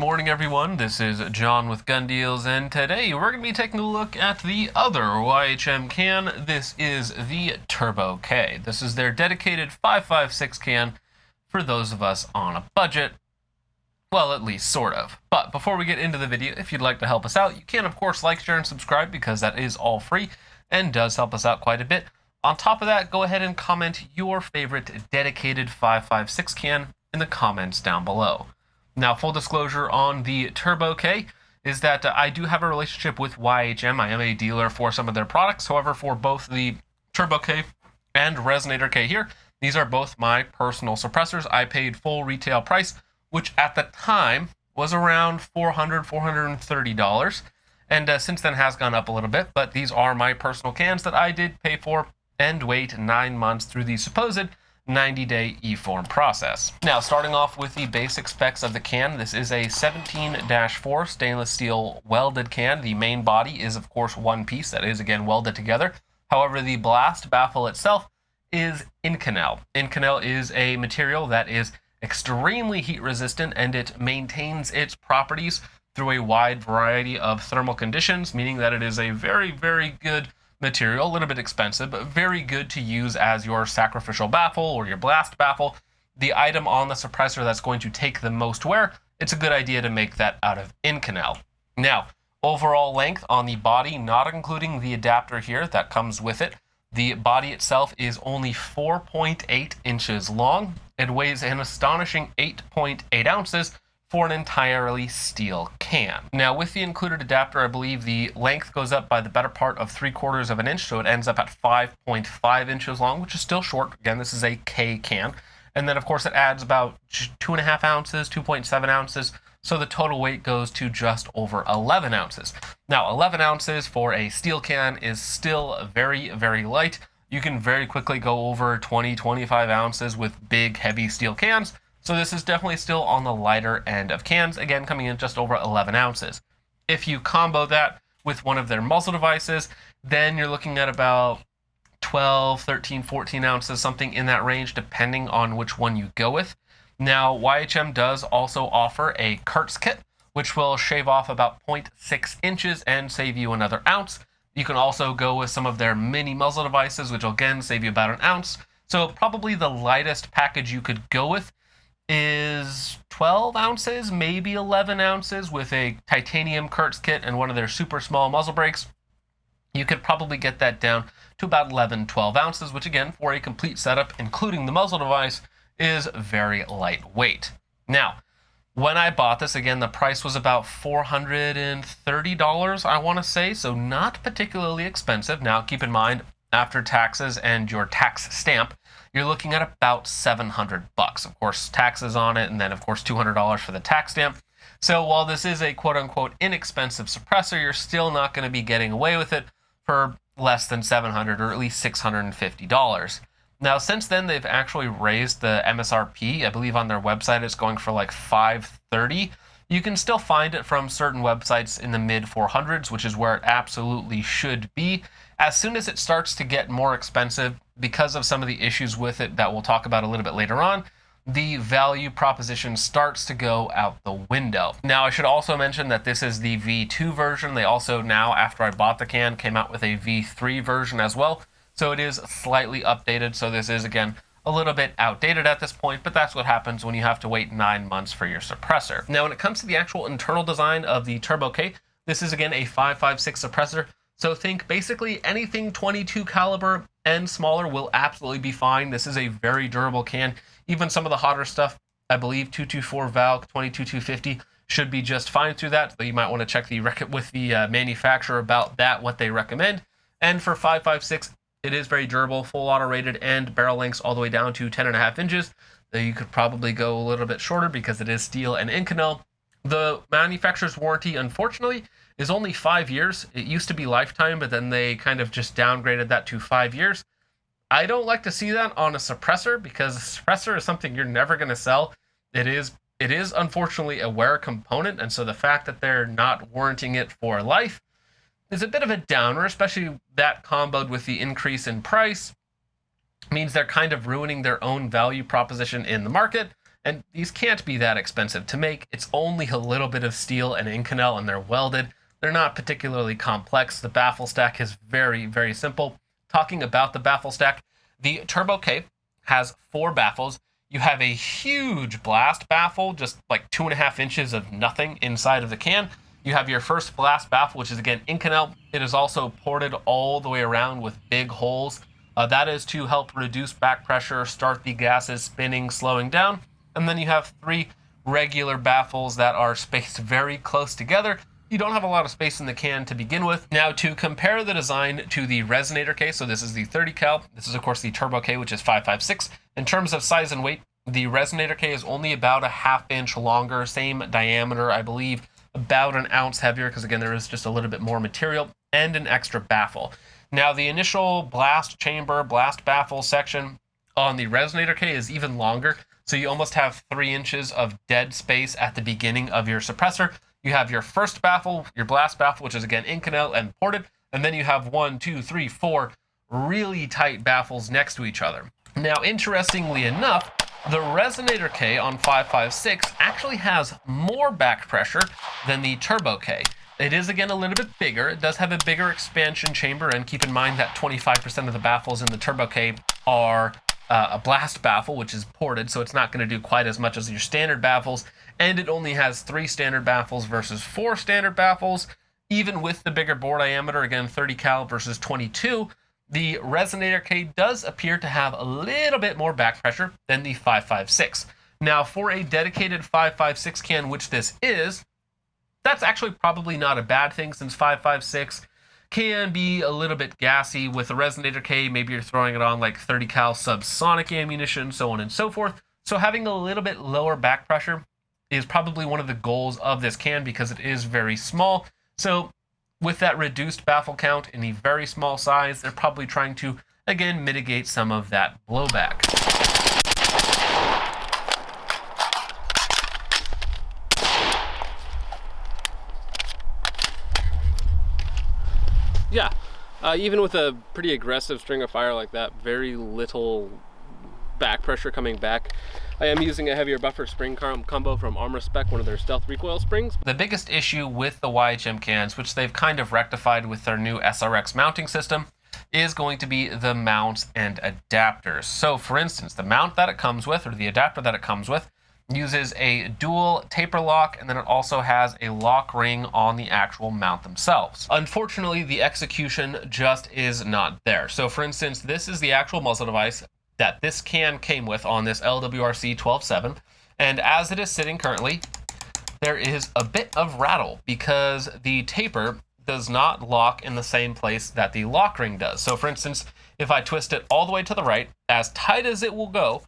morning, everyone. This is John with Gun Deals, and today we're going to be taking a look at the other YHM can. This is the Turbo K. This is their dedicated 5.56 can for those of us on a budget. Well, at least sort of. But before we get into the video, if you'd like to help us out, you can, of course, like, share, and subscribe because that is all free and does help us out quite a bit. On top of that, go ahead and comment your favorite dedicated 5.56 can in the comments down below. Now, full disclosure on the Turbo K is that I do have a relationship with YHM. I am a dealer for some of their products. However, for both the Turbo K and Resonator K here, these are both my personal suppressors. I paid full retail price, which at the time was around $400, $430. And since then has gone up a little bit, but these are my personal cans that I did pay for and wait 9 months through the supposed 90-day e-form process. Now, starting off with the basic specs of the can, this is a 17-4 stainless steel welded can. The main body is, of course, one piece that is, again, welded together. However, the blast baffle itself is Inconel. Inconel is a material that is extremely heat resistant, and it maintains its properties through a wide variety of thermal conditions, meaning that it is a very, very good material, a little bit expensive, but very good to use as your sacrificial baffle or your blast baffle. The item on the suppressor that's going to take the most wear, it's a good idea to make that out of Inconel. Now, overall length on the body, not including the adapter here that comes with it, the body itself is only 4.8 inches long. It weighs an astonishing 8.8 ounces for an entirely steel can. Now, with the included adapter, I believe the length goes up by the better part of 3/4 of an inch, so it ends up at 5.5 inches long, which is still short. Again, this is a K can. And then, of course, it adds about 2.5 ounces, 2.7 ounces, so the total weight goes to just over 11 ounces. Now, 11 ounces for a steel can is still very, very light. You can very quickly go over 20, 25 ounces with big, heavy steel cans. So this is definitely still on the lighter end of cans, again, coming in just over 11 ounces. If you combo that with one of their muzzle devices, then you're looking at about 12, 13, 14 ounces, something in that range, depending on which one you go with. Now, YHM does also offer a Kurtz kit, which will shave off about 0.6 inches and save you another ounce. You can also go with some of their mini muzzle devices, which will again save you about an ounce. So probably the lightest package you could go with is 12 ounces, maybe 11 ounces with a titanium Kurtz kit and one of their super small muzzle brakes. You could probably get that down to about 11, 12 ounces, which again, for a complete setup, including the muzzle device, is very lightweight. Now, when I bought this, again, the price was about $430, I want to say, so not particularly expensive. Now, keep in mind, after taxes and your tax stamp, you're looking at about $700. Of course, taxes on it, and then, of course, $200 for the tax stamp. So while this is a quote-unquote inexpensive suppressor, you're still not going to be getting away with it for less than $700 or at least $650. Now, since then, they've actually raised the MSRP. I believe on their website it's going for like $530. You can still find it from certain websites in the mid 400s, which is where it absolutely should be. As soon as it starts to get more expensive, because of some of the issues with it that we'll talk about a little bit later on, the value proposition starts to go out the window. Now, I should also mention that this is the V2 version. They also now, after I bought the can, came out with a V3 version as well. So it is slightly updated. So this is, again, a little bit outdated at this point, but that's what happens when you have to wait 9 months for your suppressor. Now, when it comes to the actual internal design of the Turbo K, this is, again, a 5.56 suppressor. So think basically anything 22 caliber and smaller will absolutely be fine. This is a very durable can. Even some of the hotter stuff, I believe 224 Valk, 22-250 should be just fine through that. But you might want to check with the manufacturer about that, what they recommend. And for 5.56, it is very durable, full auto rated, and barrel lengths all the way down to 10.5 inches. Though you could probably go a little bit shorter because it is steel and Inconel. The manufacturer's warranty, unfortunately, is only 5 years. It used to be lifetime, but then they kind of just downgraded that to 5 years. I don't like to see that on a suppressor because a suppressor is something you're never going to sell. It is unfortunately a wear component, and so the fact that they're not warranting it for life is a bit of a downer, especially that comboed with the increase in price means they're kind of ruining their own value proposition in the market. And these can't be that expensive to make. It's only a little bit of steel and Inconel, and they're welded. They're not particularly complex. The baffle stack is very, very simple. Talking about the baffle stack, the Turbo K has 4 baffles. You have a huge blast baffle, just like 2.5 inches of nothing inside of the can. You have your first blast baffle, which is again Inconel. It is also ported all the way around with big holes. That is to help reduce back pressure, start the gases spinning, slowing down. And then you have 3 regular baffles that are spaced very close together. You don't have a lot of space in the can to begin with. Now, to compare the design to the Resonator K, so this is the 30 cal. This is, of course, the Turbo K, which is 5.56. In terms of size and weight, the Resonator K is only about a 1/2 inch longer, same diameter, I believe, about an ounce heavier, because again, there is just a little bit more material, and an extra baffle. Now, the initial blast chamber, blast baffle section on the Resonator K is even longer, so you almost have 3 inches of dead space at the beginning of your suppressor. You have your first baffle, your blast baffle, which is again Inconel and ported, and then you have 1, 2, 3, 4 really tight baffles next to each other. Now, interestingly enough, the Resonator K on 5.56 actually has more back pressure than the Turbo K. It is again a little bit bigger. It does have a bigger expansion chamber, and keep in mind that 25% of the baffles in the Turbo K are a blast baffle, which is ported, so it's not going to do quite as much as your standard baffles. And it only has 3 standard baffles versus 4 standard baffles. Even with the bigger bore diameter, again 30 cal versus 22, the Resonator K does appear to have a little bit more back pressure than the 5.56. Now, for a dedicated 5.56 can, which this is, that's actually probably not a bad thing, since 5.56 can be a little bit gassy. With a Resonator K, maybe you're throwing it on like 30 cal subsonic ammunition, so on and so forth. So having a little bit lower back pressure is probably one of the goals of this can, because it is very small. So with that reduced baffle count in a very small size, they're probably trying to, again, mitigate some of that blowback. Yeah, even with a pretty aggressive string of fire like that, very little back pressure coming back. I am using a heavier buffer spring combo from Armor Spec, one of their stealth recoil springs. The biggest issue with the YHM cans, which they've kind of rectified with their new SRX mounting system, is going to be the mounts and adapters. So for instance, the mount that it comes with, or the adapter that it comes with, uses a dual taper lock, and then it also has a lock ring on the actual mount themselves. Unfortunately, the execution just is not there. So for instance, this is the actual muzzle device that this can came with on this LWRC 12.7, and as it is sitting currently, there is a bit of rattle because the taper does not lock in the same place that the lock ring does. So for instance, if I twist it all the way to the right, as tight as it will go,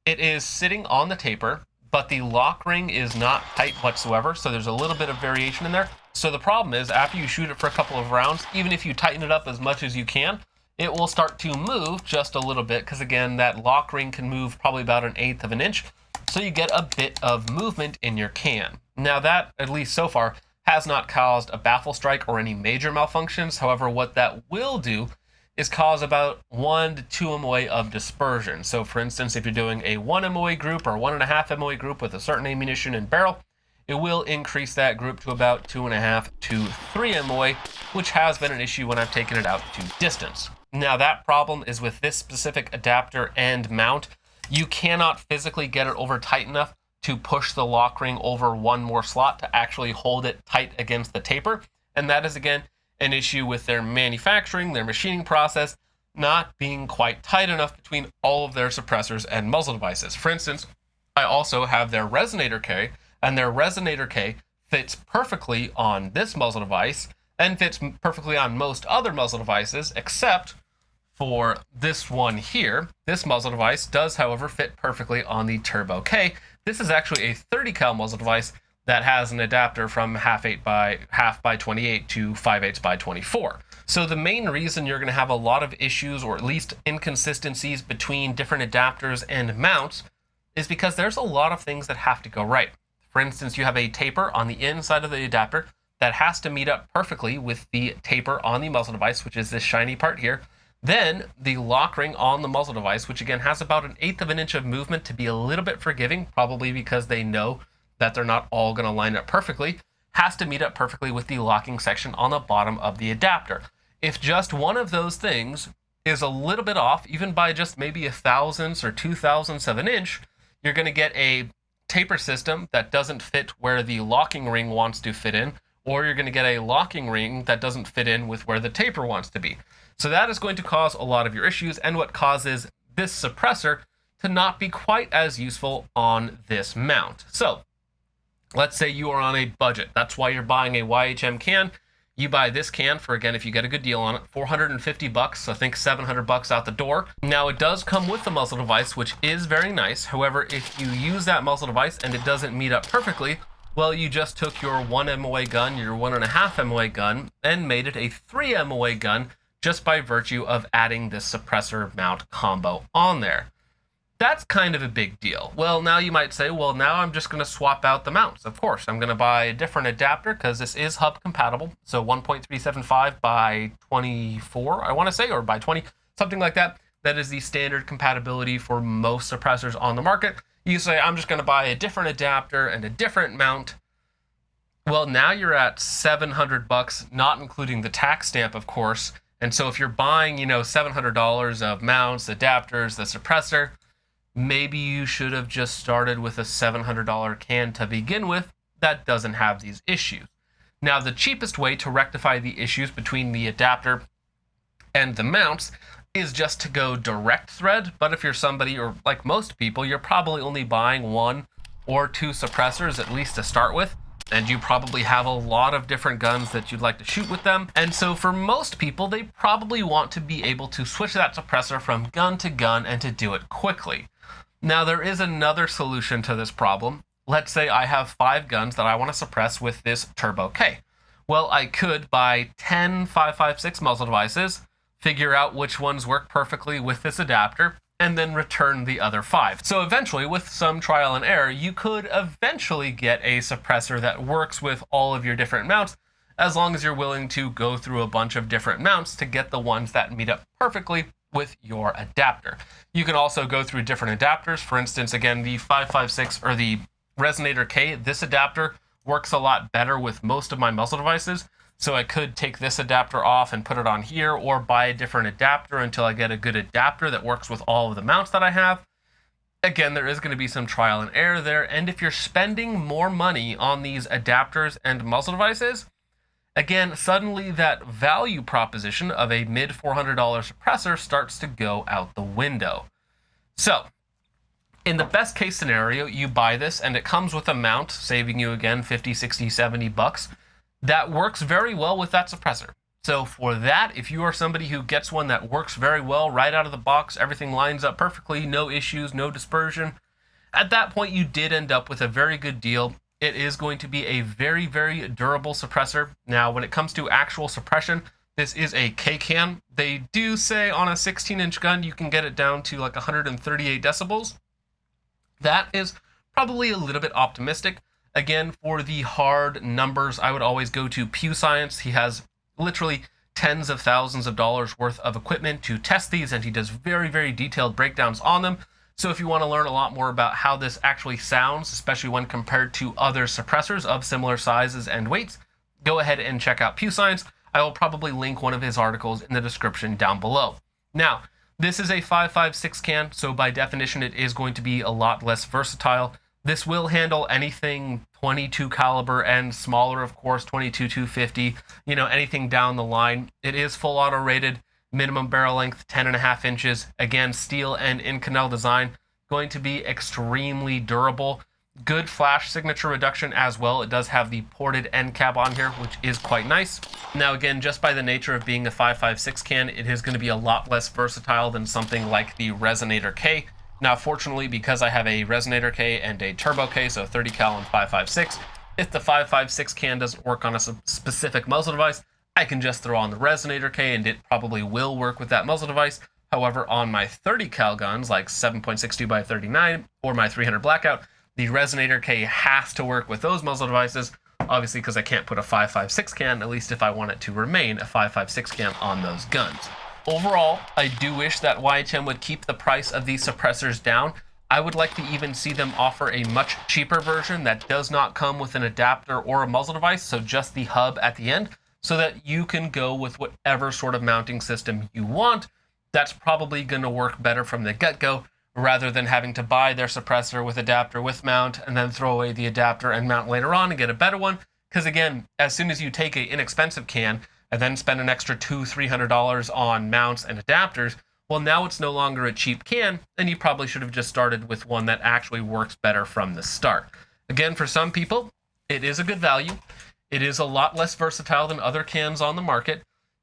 it is sitting on the taper, but the lock ring is not tight whatsoever, so there's a little bit of variation in there. So the problem is, after you shoot it for a couple of rounds, even if you tighten it up as much as you can, it will start to move just a little bit, because again, that lock ring can move probably about 1/8 of an inch, so you get a bit of movement in your can. Now that, at least so far, has not caused a baffle strike or any major malfunctions. However, what that will do is cause about 1 to 2 MOA of dispersion. So for instance, if you're doing a 1 MOA group or 1.5 MOA group with a certain ammunition and barrel, it will increase that group to about 2.5 to 3 MOA, which has been an issue when I've taken it out to distance. Now that problem is with this specific adapter and mount. You cannot physically get it over tight enough to push the lock ring over one more slot to actually hold it tight against the taper. And that is, again, an issue with their manufacturing, their machining process, not being quite tight enough between all of their suppressors and muzzle devices. For instance, I also have their Resonator K, and their Resonator K fits perfectly on this muzzle device and fits perfectly on most other muzzle devices, except for this one here. This muzzle device does, however, fit perfectly on the Turbo K. This is actually a 30 cal muzzle device that has an adapter from half by 28 to 5/8 by 24. So the main reason you're going to have a lot of issues, or at least inconsistencies, between different adapters and mounts is because there's a lot of things that have to go right. For instance, you have a taper on the inside of the adapter that has to meet up perfectly with the taper on the muzzle device, which is this shiny part here. Then the lock ring on the muzzle device, which again has about 1/8 of an inch of movement to be a little bit forgiving, probably because they know that they're not all going to line up perfectly, has to meet up perfectly with the locking section on the bottom of the adapter. If just one of those things is a little bit off, even by just maybe 1/1000th or 2/1000th of an inch, you're going to get a taper system that doesn't fit where the locking ring wants to fit in, or you're going to get a locking ring that doesn't fit in with where the taper wants to be. So that is going to cause a lot of your issues, and what causes this suppressor to not be quite as useful on this mount. So let's say you are on a budget. That's why you're buying a YHM can. You buy this can for, again, if you get a good deal on it, $450. I think $700 out the door. Now it does come with the muzzle device, which is very nice. However, if you use that muzzle device and it doesn't meet up perfectly, well, you just took your 1 MOA gun, your 1.5 MOA gun, and made it a 3 MOA gun just by virtue of adding this suppressor mount combo on there. That's kind of a big deal. Well, now you might say, well, now I'm just going to swap out the mounts. Of course, I'm going to buy a different adapter because this is hub compatible. So 1.375 by 24, I want to say, or by 20, something like that. That is the standard compatibility for most suppressors on the market. You say, I'm just going to buy a different adapter and a different mount. Well, now you're at $700, not including the tax stamp, of course. And so if you're buying, $700 of mounts, adapters, the suppressor, maybe you should have just started with a $700 can to begin with that doesn't have these issues. Now, the cheapest way to rectify the issues between the adapter and the mounts is just to go direct thread. But if you're somebody, or like most people, you're probably only buying 1 or 2 suppressors at least to start with. And you probably have a lot of different guns that you'd like to shoot with them. And so for most people, they probably want to be able to switch that suppressor from gun to gun and to do it quickly. Now, there is another solution to this problem. Let's say I have 5 guns that I want to suppress with this Turbo K. Well, I could buy 10 5.56 muzzle devices, figure out which ones work perfectly with this adapter, and then return the other 5. So eventually, with some trial and error, you could eventually get a suppressor that works with all of your different mounts, as long as you're willing to go through a bunch of different mounts to get the ones that meet up perfectly with your adapter. You can also go through different adapters. For instance, again, the 5.56 or the Resonator K, this adapter works a lot better with most of my muzzle devices. So I could take this adapter off and put it on here, or buy a different adapter until I get a good adapter that works with all of the mounts that I have. Again, there is going to be some trial and error there. And if you're spending more money on these adapters and muzzle devices, again, suddenly that value proposition of a mid $400 suppressor starts to go out the window. So in the best case scenario, you buy this and it comes with a mount, saving you again 50, 60, 70 bucks. That works very well with that suppressor. So for that, if you are somebody who gets one that works very well right out of the box, everything lines up perfectly, no issues, no dispersion, at that point you did end up with a very good deal. It is going to be a very, very durable suppressor. Now, when it comes to actual suppression, this is a K can. They do say on a 16-inch gun, you can get it down to like 138 decibels. That is probably a little bit optimistic. Again, for the hard numbers, I would always go to Pew Science. He has literally tens of thousands of dollars worth of equipment to test these, and he does very, very detailed breakdowns on them. So if you want to learn a lot more about how this actually sounds, especially when compared to other suppressors of similar sizes and weights, go ahead and check out Pew Science. I will probably link one of his articles in the description down below. Now, this is a 5.56 can, so by definition, it is going to be a lot less versatile. This will handle anything 22 caliber and smaller, of course, 22 250, anything down the line. It is full auto rated, minimum barrel length 10.5 inches. Again, steel and Inconel design, going to be extremely durable. Good flash signature reduction as well. It does have the ported end cap on here, which is quite nice. Now, again, just by the nature of being a 5.56 can, it is going to be a lot less versatile than something like the Resonator K. Now, fortunately, because I have a Resonator K and a Turbo K, so 30 cal and 5.56, if the 5.56 can doesn't work on a specific muzzle device, I can just throw on the Resonator K and it probably will work with that muzzle device. However, on my 30 cal guns, like 7.62 by 39 or my 300 Blackout, the Resonator K has to work with those muzzle devices, obviously because I can't put a 5.56 can, at least if I want it to remain a 5.56 can on those guns. Overall, I do wish that YHM would keep the price of these suppressors down. I would like to even see them offer a much cheaper version that does not come with an adapter or a muzzle device, so just the hub at the end, so that you can go with whatever sort of mounting system you want. That's probably going to work better from the get-go, rather than having to buy their suppressor with adapter with mount and then throw away the adapter and mount later on and get a better one. Because again, as soon as you take an inexpensive can and then spend an extra $200-300 on mounts and adapters, well, now it's no longer a cheap can, and you probably should have just started with one that actually works better from the start. Again, for some people, it is a good value. It is a lot less versatile than other cans on the market.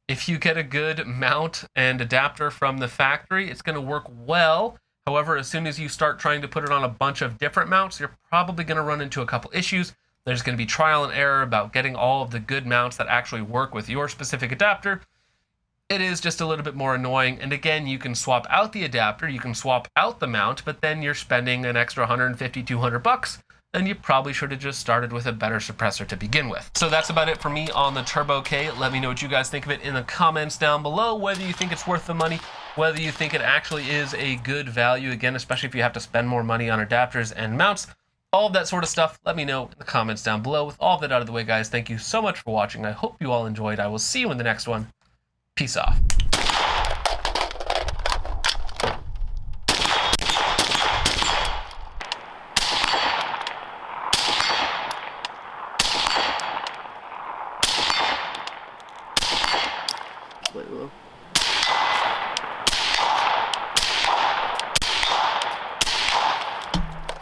If you get a good mount and adapter from the factory, it's going to work well. However, as soon as you start trying to put it on a bunch of different mounts, you're probably going to run into a couple issues. There's going to be trial and error about getting all of the good mounts that actually work with your specific adapter. It is just a little bit more annoying. And again, you can swap out the adapter, you can swap out the mount, but then you're spending an extra $150-200, and you probably should have just started with a better suppressor to begin with. So that's about it for me on the Turbo K. Let me know what you guys think of it in the comments down below, whether you think it's worth the money, whether you think it actually is a good value, again, especially if you have to spend more money on adapters and mounts. All of that sort of stuff, let me know in the comments down below. With all of that out of the way, guys, thank you so much for watching. I hope you all enjoyed. I will see you in the next one. Peace off. Wait,